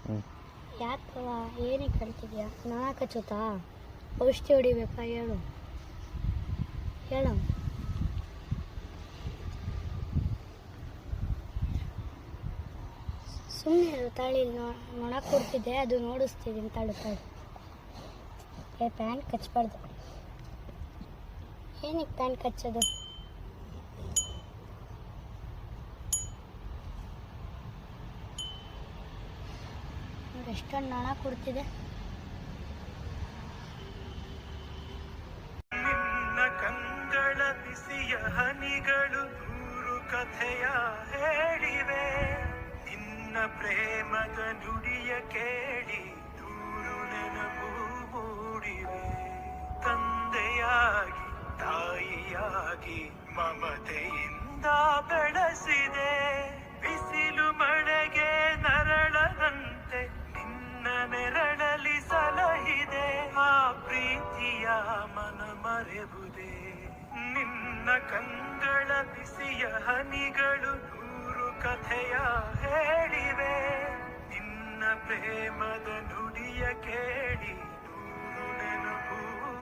ಯಾಕವ ಏನಕ್ಕೆ ಕಳ್ತಿದ್ಯಾ? ನೊಣ ಕಚ್ಚುತ್ತಾ? ಔಷಧಿ ಹೊಡಿಬೇಕಾ? ಹೇಳು ಹೇಳು. ಸುಮ್ಮನೆ ತಾಳಿ ನೊಣ ಕೊಡ್ತಿದ್ದೆ, ಅದು ನೋಡಿಸ್ತಿದ್ದೀನಿ ತಾಳು. ಪ್ಯಾಂಟ್ ಕಚ್ಚಬಾರ್ದು. ಏನಕ್ಕೆ ಪ್ಯಾಂಟ್ ಕಚ್ಚೋದು? ಎಷ್ಟೊಂದು ನೊಣ ಕೊಡ್ತಿದೆ. ನಿನ್ನ ಕಂಗಳ ಬಿಸಿಯ ಹನಿಗಳು ನೂರು ಕಥೆಯ ಹೇಳಿವೆ. ನಿನ್ನ ಪ್ರೇಮದ ನುಡಿಯ ಕೇಳಿ ನೂರು ನೆನಪು ಮೂಡಿವೆ. ತಂದೆಯಾಗಿ ತಾಯಿಯಾಗಿ ಮಮತೆಯಿಂದ ಬೆಳೆಸಿದೆ. ಬಿಸಿಲು ಮಳೆಗೆ ನರಳದಂತೆ ನಿನ್ನ ನೆರಳಲಿ ಸಲಹಿದೆ. ಆ ಪ್ರೀತಿಯ ಮನ ಮರೆಬುದೇ. ನಿನ್ನ ಕಂಗಳ ಬಿಸಿಯ ಹನಿಗಳು ನೂರು ಕಥೆಯ ಹೇಳಿವೆ. ನಿನ್ನ ಪ್ರೇಮದ ನುಡಿಯ ಕೇಳಿ